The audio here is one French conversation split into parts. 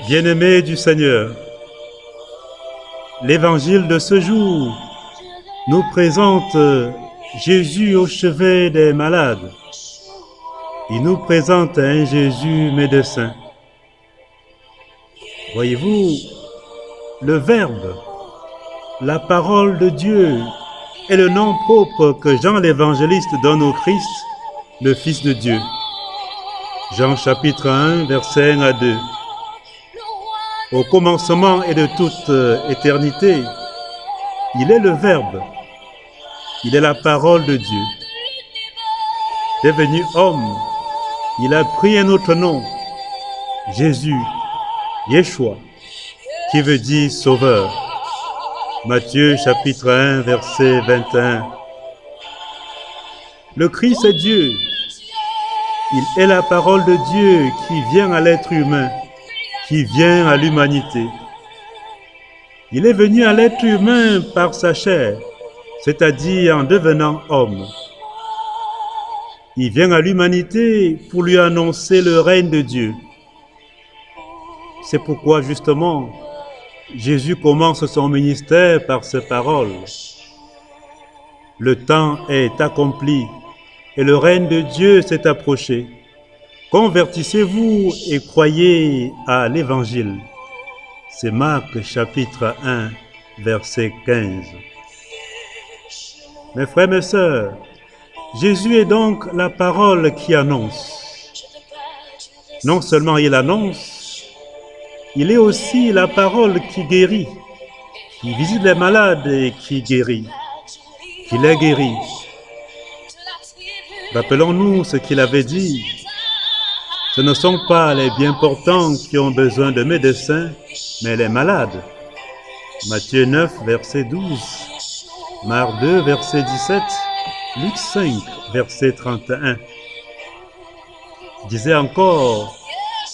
Bien-aimés du Seigneur, l'évangile de ce jour nous présente Jésus au chevet des malades. Il nous présente un Jésus médecin. Voyez-vous, le Verbe, la parole de Dieu, est le nom propre que Jean l'évangéliste donne au Christ, le Fils de Dieu. Jean chapitre 1, versets 1 à 2. Au commencement et de toute éternité, il est le Verbe, il est la parole de Dieu. Devenu homme, il a pris un autre nom, Jésus, Yeshua, qui veut dire sauveur. Matthieu chapitre 1, verset 21. Le Christ est Dieu, il est la parole de Dieu qui vient à l'être humain, qui vient à l'humanité. Il est venu à l'être humain par sa chair, c'est-à-dire en devenant homme. Il vient à l'humanité pour lui annoncer le règne de Dieu. C'est pourquoi justement, Jésus commence son ministère par ces paroles. Le temps est accompli et le règne de Dieu s'est approché. Convertissez-vous et croyez à l'Évangile. C'est Marc chapitre 1, verset 15. Mes frères, mes sœurs, Jésus est donc la parole qui annonce. Non seulement il annonce, il est aussi la parole qui guérit, qui visite les malades et qui guérit, qui les guérit. Rappelons-nous ce qu'il avait dit. Ce ne sont pas les bien portants qui ont besoin de médecins, mais les malades. Matthieu 9, verset 12, Marc 2, verset 17, Luc 5, verset 31. Il disait encore,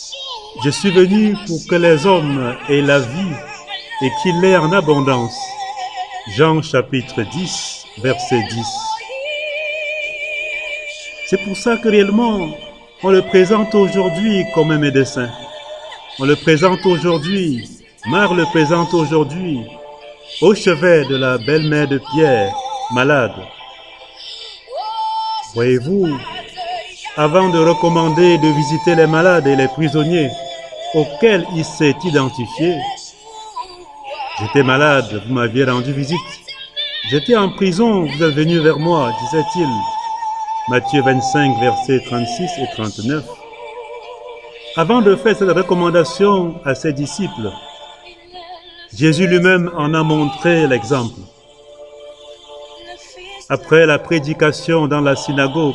« Je suis venu pour que les hommes aient la vie et qu'ils l'aient en abondance. » Jean chapitre 10, verset 10. C'est pour ça que réellement, on le présente aujourd'hui comme un médecin. On le présente aujourd'hui, Marc le présente aujourd'hui, au chevet de la belle-mère de Pierre, malade. Voyez-vous, avant de recommander de visiter les malades et les prisonniers auxquels il s'est identifié, « J'étais malade, vous m'aviez rendu visite. J'étais en prison, vous êtes venu vers moi, disait-il. » Matthieu 25, versets 36 et 39. Avant de faire cette recommandation à ses disciples, Jésus lui-même en a montré l'exemple. Après la prédication dans la synagogue,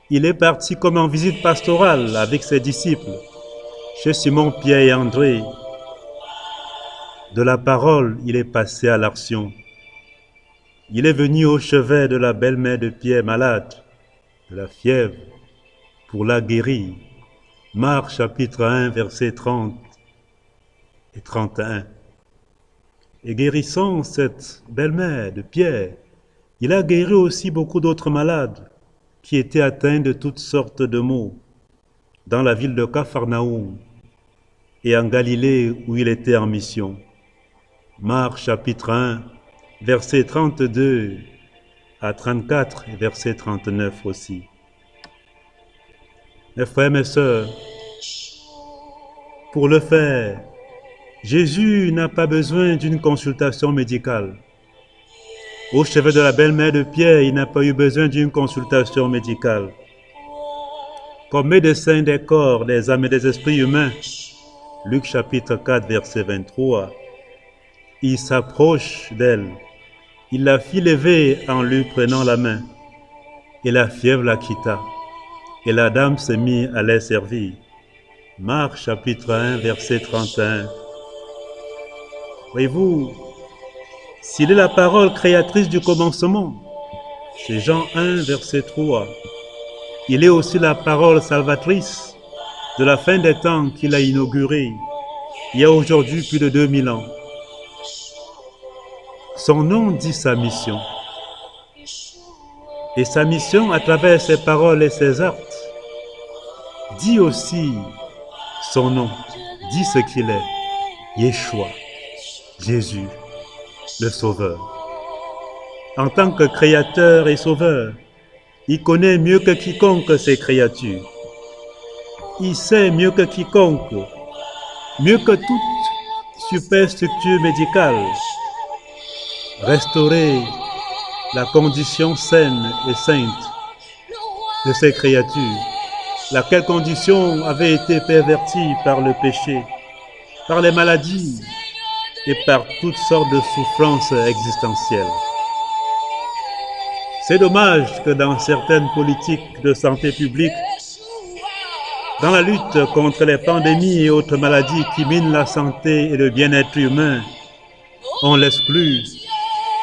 il est parti comme en visite pastorale avec ses disciples, chez Simon, Pierre et André. De la parole, il est passé à l'action. Il est venu au chevet de la belle-mère de Pierre malade, de la fièvre, pour la guérir. Marc chapitre 1, versets 30 et 31. Et guérissant cette belle-mère de Pierre, il a guéri aussi beaucoup d'autres malades qui étaient atteints de toutes sortes de maux dans la ville de Capharnaüm et en Galilée où il était en mission. Marc chapitre 1, versets 32 à 34 et verset 39 aussi. Mes frères, mes sœurs, pour le faire, Jésus n'a pas besoin d'une consultation médicale. Au chevet de la belle-mère de Pierre, il n'a pas eu besoin d'une consultation médicale. Comme médecin des corps, des âmes et des esprits humains, Luc chapitre 4, verset 23, il s'approche d'elle. Il la fit lever en lui prenant la main, et la fièvre la quitta, et la dame se mit à les servir. Marc chapitre 1, verset 31. Voyez-vous, s'il est la parole créatrice du commencement, c'est Jean 1, verset 3. Il est aussi la parole salvatrice de la fin des temps qu'il a inaugurée il y a aujourd'hui plus de 2000 ans. Son nom dit sa mission. Et sa mission, à travers ses paroles et ses actes, dit aussi son nom, dit ce qu'il est. Yeshua, Jésus, le Sauveur. En tant que créateur et sauveur, il connaît mieux que quiconque ses créatures. Il sait mieux que quiconque, mieux que toute superstructure médicale, restaurer la condition saine et sainte de ces créatures, laquelle condition avait été pervertie par le péché, par les maladies et par toutes sortes de souffrances existentielles. C'est dommage que dans certaines politiques de santé publique, dans la lutte contre les pandémies et autres maladies qui minent la santé et le bien-être humain, on l'exclut,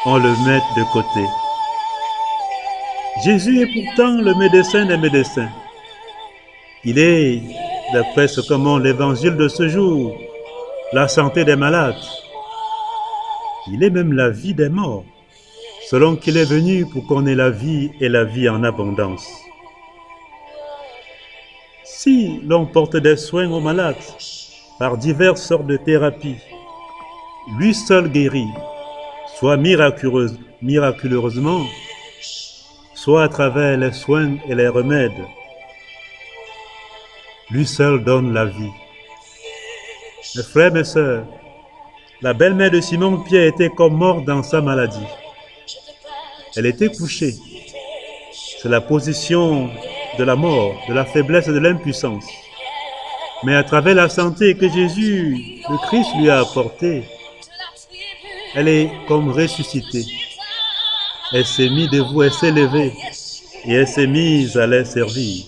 on le met de côté. Jésus est pourtant le médecin des médecins. Il est, d'après ce que montre l'évangile de ce jour, la santé des malades. Il est même la vie des morts, selon qu'il est venu pour qu'on ait la vie et la vie en abondance. Si l'on porte des soins aux malades par diverses sortes de thérapies, lui seul guérit, soit miraculeusement, soit à travers les soins et les remèdes. Lui seul donne la vie. Mes frères, mes sœurs, la belle-mère de Simon-Pierre était comme morte dans sa maladie. Elle était couchée. C'est la position de la mort, de la faiblesse et de l'impuissance. Mais à travers la santé que Jésus, le Christ, lui a apportée, elle est comme ressuscitée. Elle s'est mise debout, elle s'est levée et elle s'est mise à les servir.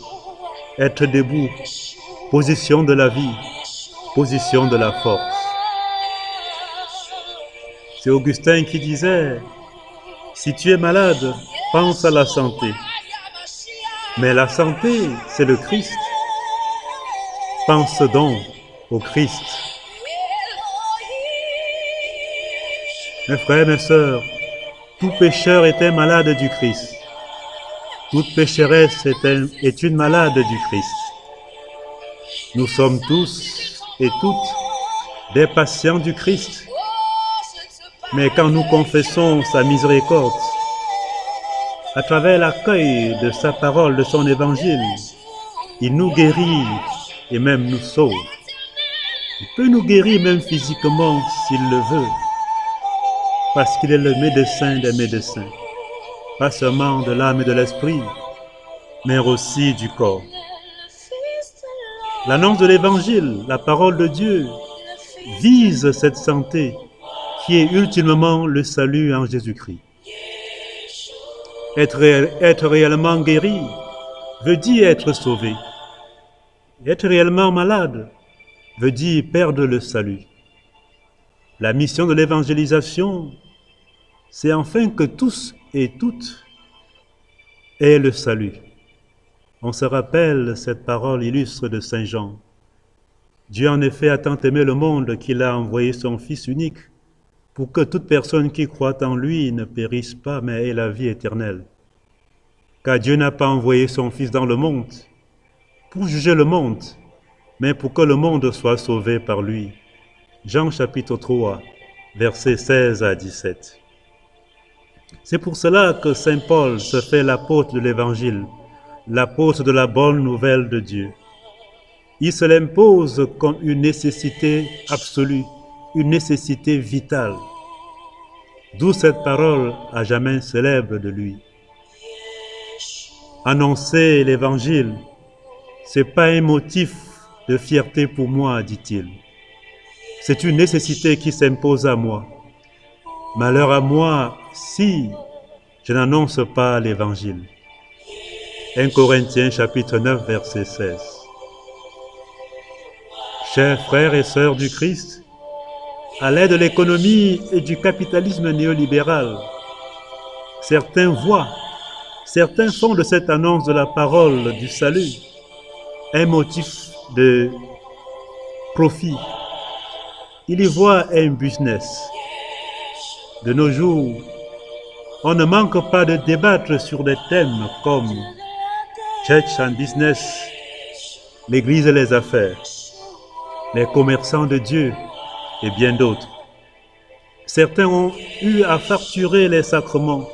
Être debout, position de la vie, position de la force. C'est Augustin qui disait, si tu es malade, pense à la santé. Mais la santé, c'est le Christ. Pense donc au Christ. Mes frères, mes sœurs, tout pécheur est un malade du Christ. Toute pécheresse est une malade du Christ. Nous sommes tous et toutes des patients du Christ. Mais quand nous confessons sa miséricorde, à travers l'accueil de sa parole, de son évangile, il nous guérit et même nous sauve. Il peut nous guérir même physiquement s'il le veut, parce qu'il est le médecin des médecins, pas seulement de l'âme et de l'esprit, mais aussi du corps. L'annonce de l'évangile, la parole de Dieu, vise cette santé qui est ultimement le salut en Jésus-Christ. Être réellement guéri veut dire être sauvé. Être réellement malade veut dire perdre le salut. La mission de l'évangélisation, c'est enfin que tous et toutes aient le salut. On se rappelle cette parole illustre de Saint Jean. Dieu en effet a tant aimé le monde qu'il a envoyé son Fils unique pour que toute personne qui croit en lui ne périsse pas, mais ait la vie éternelle. Car Dieu n'a pas envoyé son Fils dans le monde pour juger le monde, mais pour que le monde soit sauvé par lui. Jean chapitre 3, versets 16 à 17. C'est pour cela que Saint Paul se fait l'apôtre de l'Évangile, l'apôtre de la bonne nouvelle de Dieu. Il se l'impose comme une nécessité absolue, une nécessité vitale. D'où cette parole à jamais célèbre de lui. Annoncer l'Évangile, c'est pas un motif de fierté pour moi, dit-il. C'est une nécessité qui s'impose à moi. Malheur à moi si je n'annonce pas l'Évangile. 1 Corinthiens chapitre 9, verset 16. Chers frères et sœurs du Christ, à l'aide de l'économie et du capitalisme néolibéral, certains font de cette annonce de la parole du salut un motif de profit. Ils y voient un business. De nos jours, on ne manque pas de débattre sur des thèmes comme Church and Business, l'Église et les affaires, les commerçants de Dieu et bien d'autres. Certains ont eu à facturer les sacrements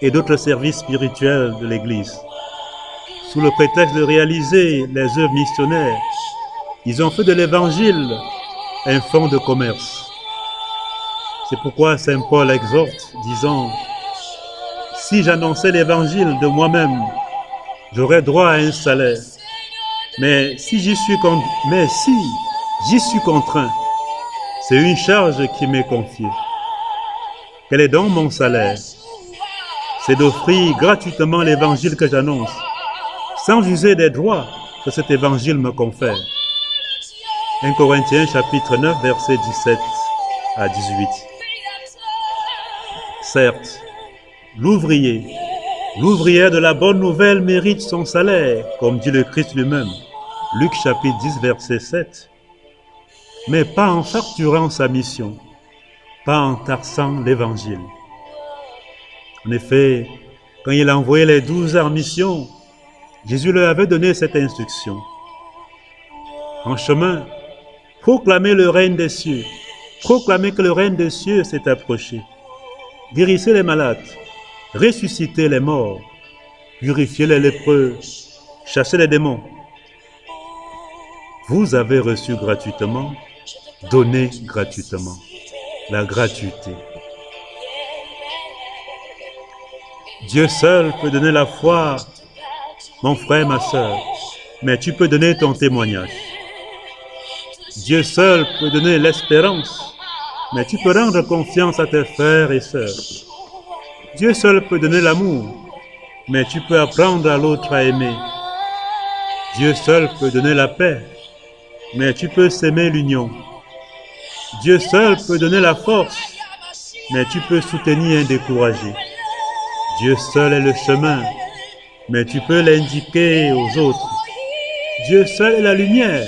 et d'autres services spirituels de l'Église. Sous le prétexte de réaliser les œuvres missionnaires, ils ont fait de l'Évangile un fonds de commerce. C'est pourquoi Saint Paul exhorte, disant « Si j'annonçais l'Évangile de moi-même, j'aurais droit à un salaire. Mais si j'y suis contraint, c'est une charge qui m'est confiée. Quel est donc mon salaire? C'est d'offrir gratuitement l'Évangile que j'annonce, sans user des droits que cet Évangile me confère. » 1 Corinthiens chapitre 9, versets 17 à 18. Certes, l'ouvrière de la bonne nouvelle mérite son salaire, comme dit le Christ lui-même, Luc chapitre 10, verset 7, mais pas en facturant sa mission, pas en taxant l'Évangile. En effet, quand il a envoyé les 12 en mission, Jésus leur avait donné cette instruction. En chemin, proclamez le règne des cieux, proclamez que le règne des cieux s'est approché. Guérissez les malades, ressuscitez les morts, purifiez les lépreux, chassez les démons. Vous avez reçu gratuitement, donnez gratuitement. La gratuité. Dieu seul peut donner la foi, mon frère, ma soeur, mais tu peux donner ton témoignage. Dieu seul peut donner l'espérance, mais tu peux rendre confiance à tes frères et sœurs. Dieu seul peut donner l'amour, mais tu peux apprendre à l'autre à aimer. Dieu seul peut donner la paix, mais tu peux s'aimer l'union. Dieu seul peut donner la force, mais tu peux soutenir un découragé. Dieu seul est le chemin, mais tu peux l'indiquer aux autres. Dieu seul est la lumière,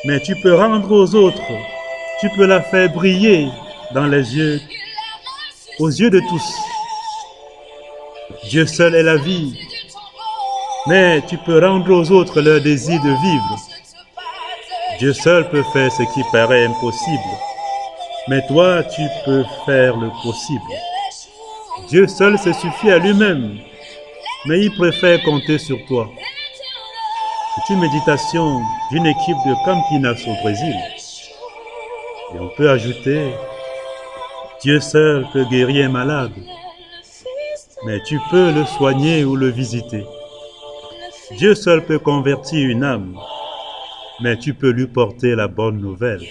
mais tu peux rendre aux autres. Tu peux la faire briller dans les yeux, aux yeux de tous. Dieu seul est la vie, mais tu peux rendre aux autres leur désir de vivre. Dieu seul peut faire ce qui paraît impossible, mais toi, tu peux faire le possible. Dieu seul se suffit à lui-même, mais il préfère compter sur toi. C'est une méditation d'une équipe de Campinas au Brésil. Et on peut ajouter, Dieu seul peut guérir un malade, mais tu peux le soigner ou le visiter. Dieu seul peut convertir une âme, mais tu peux lui porter la bonne nouvelle.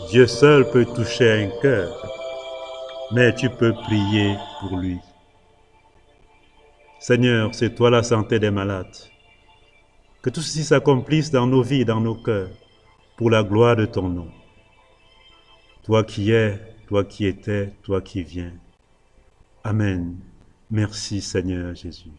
Dieu seul peut toucher un cœur, mais tu peux prier pour lui. Seigneur, c'est toi la santé des malades. Que tout ceci s'accomplisse dans nos vies, dans nos cœurs, pour la gloire de ton nom. Toi qui es, toi qui étais, toi qui viens. Amen. Merci Seigneur Jésus.